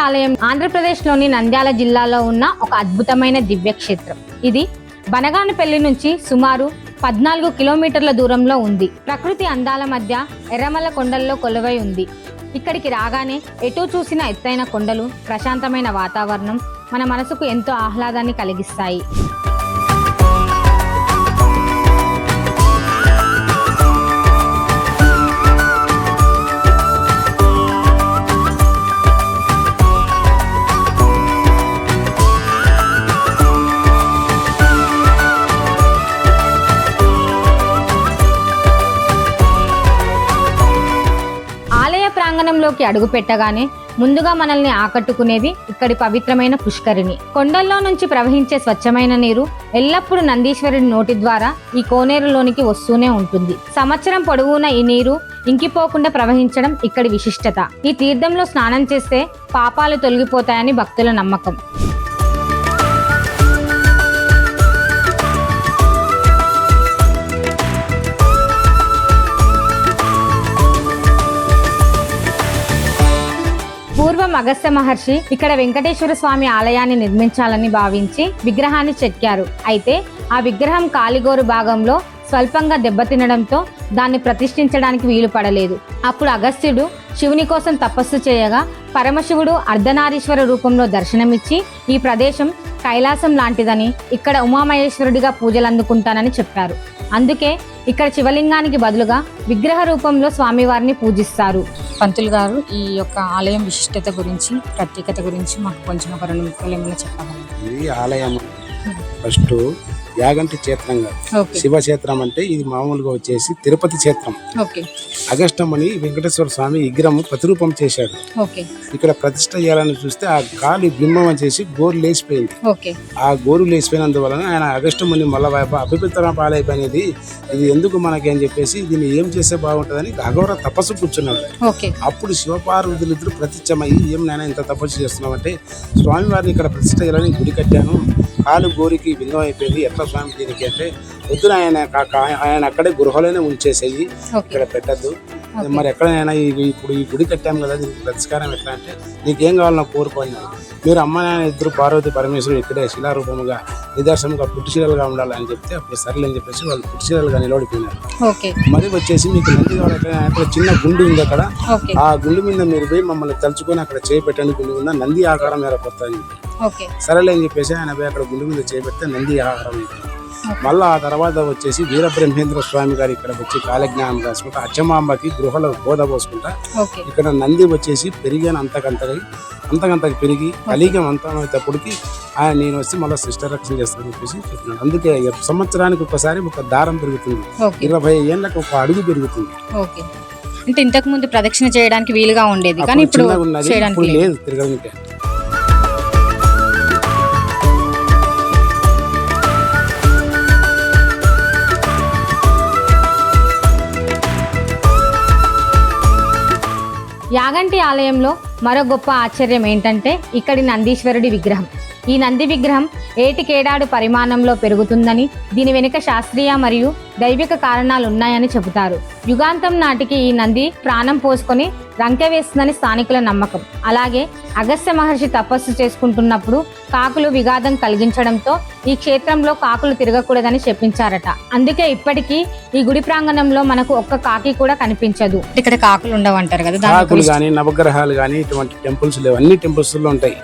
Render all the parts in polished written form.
ఆలయం ఆంధ్రప్రదేశ్లోని నంద్యాల జిల్లాలో ఉన్న ఒక అద్భుతమైన దివ్యక్షేత్రం. ఇది బనగానపల్లి నుంచి సుమారు 14 కిలోమీటర్ల దూరంలో ఉంది. ప్రకృతి అందాల మధ్య ఎర్రమల్ల కొండల్లో కొలువై ఉంది. ఇక్కడికి రాగానే ఎటూ చూసిన ఎత్తైన కొండలు, ప్రశాంతమైన వాతావరణం మన మనసుకు ఎంతో ఆహ్లాదాన్ని కలిగిస్తాయి. ప్రాంగణంలోకి అడుగు పెట్టగానే ముందుగా మనల్ని ఆకట్టుకునేది ఇక్కడి పవిత్రమైన పుష్కరిణి. కొండల్లో నుంచి ప్రవహించే స్వచ్ఛమైన నీరు ఎల్లప్పుడూ నందీశ్వరుడి నోటి ద్వారా ఈ కోనేరులోనికి వస్తూనే ఉంటుంది. సంవత్సరం పొడవునా ఈ నీరు ఇంకిపోకుండా ప్రవహించడం ఇక్కడి విశిష్టత. ఈ తీర్థంలో స్నానం చేస్తే పాపాలు తొలగిపోతాయని భక్తుల నమ్మకం. పూర్వం అగస్త్య మహర్షి ఇక్కడ వెంకటేశ్వర స్వామి ఆలయాన్ని నిర్మించాలని భావించి విగ్రహాన్ని చెక్కారు. అయితే ఆ విగ్రహం కాలిగోరు భాగంలో స్వల్పంగా దెబ్బతినడంతో దాన్ని ప్రతిష్ఠించడానికి వీలు పడలేదు. అప్పుడు అగస్త్యుడు శివుని కోసం తపస్సు చేయగా పరమశివుడు అర్ధనారీశ్వర రూపంలో దర్శనమిచ్చి ఈ ప్రదేశం కైలాసం లాంటిదని, ఇక్కడ ఉమామహేశ్వరుడిగా పూజలు అందుకుంటానని చెప్పారు. అందుకే ఇక్కడ శివలింగానికి బదులుగా విగ్రహ రూపంలో స్వామివారిని పూజిస్తారు. పంతులు గారు, ఈ యొక్క ఆలయం విశిష్టత గురించి, ప్రత్యేకత గురించి మాకు కొంచెం ఒక 2 నిమిషాలు ఏమైనా చెప్పగలరు? ఈ ఆలయం ఫస్ట్ యాగంటి క్షేత్రం కాదు, శివక్షేత్రం. అంటే ఇది మామూలుగా వచ్చేసి తిరుపతి క్షేత్రం. అగస్త్యముని వెంకటేశ్వర స్వామి విగ్రహం ప్రతిరూపం చేశాడు. ఇక్కడ ప్రతిష్ట చేయాలని చూస్తే ఆ కాలి బింబం వచ్చేసి గోరు లేచిపోయింది. ఆ గోరు లేచిపోయినందువలన ఆయన అగస్త్యముని మళ్ళా అపవిత్ర పాలైపోయినది. ఇది ఎందుకు మనకి అని చెప్పేసి దీన్ని ఏం చేస్తే బాగుంటుందని అఘోర తపస్సు కూర్చున్నాడు. అప్పుడు శివపార్వతులు ఇద్దరు ప్రతిష్టమయ్యి, ఏం నాయన ఇంత తపస్సు చేస్తున్నామంటే, స్వామివారిని ఇక్కడ ప్రతిష్ట చేయాలని గుడి కట్టాను, కాలు గోరికి బిందం అయిపోయింది, ఎట్లా స్వామి దీనికి అంటే, వద్దున ఆయన అక్కడే గృహలోనే ఉంచేసేయి, ఇక్కడ పెట్టద్దు. మరి ఎక్కడైనా ఇప్పుడు ఈ గుడి కట్టాము కదా, దీనికి ప్రతిష్కారం ఎట్లా అంటే, నీకేం కావాలన్నా కోరుకోన్నాను. మీరు అమ్మ నాయన ఇద్దరు పార్వతి పరమేశ్వరుడు ఇక్కడే శిలారూపముగా నిదర్శనంగా పుట్టిశీలలుగా ఉండాలని చెప్తే, అప్పుడు సర్లే అని చెప్పేసి వాళ్ళు పుట్టిశీలలుగా నిలబడిపోయినారు. మరి వచ్చేసి మీకు నంది కావాలి, అక్కడ చిన్న గుండు ఉంది, అక్కడ ఆ గుండు మీద మీరు పోయి మమ్మల్ని తలుచుకొని అక్కడ చేపెట్టండి, గుండు మీద నంది ఆకారం ఏర్పడుతుంది. సరేలే అని చెప్పేసి ఆయన పోయి అక్కడ గుండు మీద చేపెడితే నంది ఆకారం అయిపోయింది. మళ్ళీ ఆ తర్వాత వచ్చేసి వీరబ్రహ్మేంద్ర స్వామి గారు ఇక్కడ వచ్చి కాలజ్ఞానం రాసుకుంటా, అచ్చమాంబకి గృహలో బోధ పోసుకుంటా, ఇక్కడ నంది వచ్చేసి పెరిగాను అంతకంతకి పెరిగి కలిగం అంతమైనప్పటికి ఆయన నేను వచ్చి మళ్ళీ సిస్టర్ రక్షణ చేస్తానని చెప్పేసి చెప్పినాడు. అందుకే సంవత్సరానికి ఒకసారి ఒక దారం పెరుగుతుంది, 20 ఏళ్ళకి ఒక అడుగు పెరుగుతుంది. అంటే ఇంతకు ముందు ప్రదక్షిణ చేయడానికి వీలుగా ఉండేది, కానీ ఇప్పుడు లేదు తిరగడానికి. యాగంటి ఆలయంలో మరో గొప్ప ఆశ్చర్యం ఏంటంటే ఇక్కడి నందీశ్వరుడి విగ్రహం. ఈ నంది విగ్రహం ఏటికేడాడు పరిమాణంలో పెరుగుతుందని, దీని వెనుక శాస్త్రీయ మరియు దైవిక కారణాలు ఉన్నాయని చెబుతారు. యుగాంతం నాటికి ఈ నంది ప్రాణం పోసుకొని రంకె వేస్తుందని స్థానికుల నమ్మకం. అలాగే అగస్త్య మహర్షి తపస్సు చేసుకుంటున్నప్పుడు కాకులు విఘాతం కలిగించడంతో ఈ క్షేత్రంలో కాకులు తిరగకూడదని చెప్పించారట. అందుకే ఇప్పటికీ ఈ గుడి ప్రాంగణంలో మనకు ఒక్క కాకి కూడా కనిపించదు. ఇక్కడ కాకులు ఉండవంటారు కదా, కాకులు గానీ నవగ్రహాలు గానీ ఇటువంటి టెంపుల్స్ లేవు. అన్ని టెంపుల్స్ లో ఉంటాయి.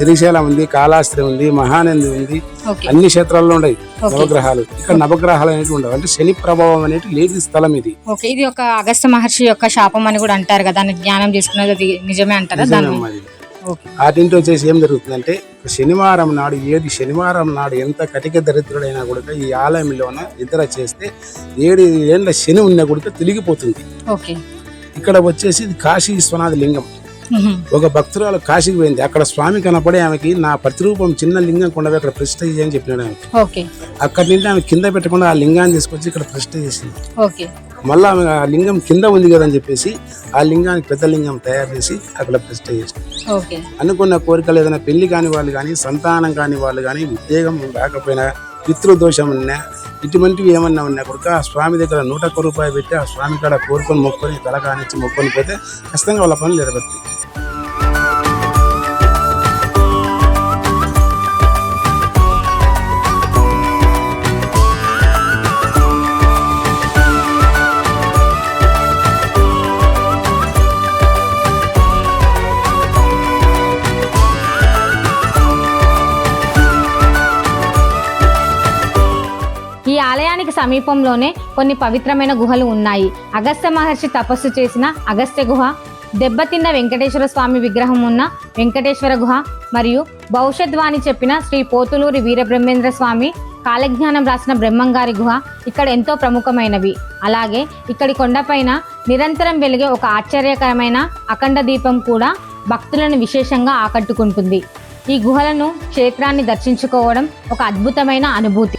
శ్రీశైలం ఉంది, కాళహస్తి ఉంది, మహానంది ఉంది, అన్ని క్షేత్రాల్లో ఉన్నాయి నవగ్రహాలు. ఇక్కడ నవగ్రహాలు అనేవి ఉండవు. అంటే శని ప్రభావం అనేది లేదు స్థలం ఇది. ఇది ఒక అగస్త్య మహర్షి యొక్క శాపం అని కూడా అంటారు కదా, జ్ఞానం చేసుకున్నది నిజమే అంటారా? వాటింటి వచ్చేసి ఏం జరుగుతుందంటే, శనివారం నాడు ఎంత కటిక దరిద్రుడైనా కూడా ఈ ఆలయంలోన నిద్ర చేస్తే 7 ఏళ్ల శని ఉన్నా కూడా తిరిగిపోతుంది. ఇక్కడ వచ్చేసి ఇది కాశీ విశ్వనాథ లింగం. ఒక భక్తురాలు కాశీకి పోయింది, అక్కడ స్వామి కనపడే ఆమెకి నా ప్రతిరూపం చిన్న లింగం కొండవి అక్కడ ప్రతిష్ఠ చేయని చెప్పినాడు ఆమె. అక్కడి నుంచి ఆమె కింద పెట్టకుండా ఆ లింగాన్ని తీసుకొచ్చి ఇక్కడ ప్రతిష్ఠ చేసింది. మళ్ళీ ఆమె ఆ లింగం కింద ఉంది కదని చెప్పేసి ఆ లింగానికి పెద్ద లింగం తయారు చేసి అక్కడ ప్రతిష్ఠ చేసింది. అనుకున్న కోరికలు ఏదైనా పెళ్లి కాని వాళ్ళు కానీ, సంతానం కాని వాళ్ళు కానీ, ఉద్యోగం రాకపోయినా, పితృదోషం ఉన్నా, ఇటువంటివి ఏమన్నా ఉన్నా కూడా ఆ స్వామి దగ్గర 101 రూపాయలు పెట్టి ఆ స్వామి కాడ కోరుకొని మొక్కుని తల కానిచ్చి మొక్కుని పోతే ఖచ్చితంగా వాళ్ళ పనులు నెరవేరుతాయి. ఆలయానికి సమీపంలోనే కొన్ని పవిత్రమైన గుహలు ఉన్నాయి. అగస్త్య మహర్షి తపస్సు చేసిన అగస్త్య గుహ, దెబ్బతిన్న వెంకటేశ్వర స్వామి విగ్రహం ఉన్న వెంకటేశ్వర గుహ మరియు భవిష్యద్వాణి చెప్పిన శ్రీ పోతులూరి వీరబ్రహ్మేంద్ర స్వామి కాలజ్ఞానం రాసిన బ్రహ్మంగారి గుహ ఇక్కడ ఎంతో ప్రముఖమైనవి. అలాగే ఇక్కడి కొండపైన నిరంతరం వెలిగే ఒక ఆశ్చర్యకరమైన అఖండ దీపం కూడా భక్తులను విశేషంగా ఆకట్టుకుంటుంది. ఈ గుహలను, క్షేత్రాన్ని దర్శించుకోవడం ఒక అద్భుతమైన అనుభూతి.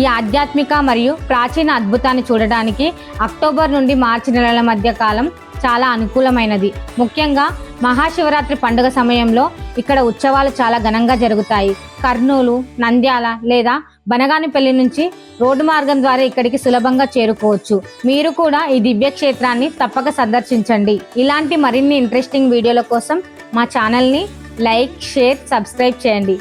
ఈ ఆధ్యాత్మిక మరియు ప్రాచీన అద్భుతాన్ని చూడడానికి అక్టోబర్ నుండి మార్చి నెలల మధ్య కాలం చాలా అనుకూలమైనది. ముఖ్యంగా మహాశివరాత్రి పండుగ సమయంలో ఇక్కడ ఉత్సవాలు చాలా ఘనంగా జరుగుతాయి. కర్నూలు, నంద్యాల లేదా బనగానిపల్లి నుంచి రోడ్డు మార్గం ద్వారా ఇక్కడికి సులభంగా చేరుకోవచ్చు. మీరు కూడా ఈ దివ్యక్షేత్రాన్ని తప్పక సందర్శించండి. ఇలాంటి మరిన్ని ఇంట్రెస్టింగ్ వీడియోల కోసం మా ఛానల్ని లైక్, షేర్, సబ్స్క్రైబ్ చేయండి.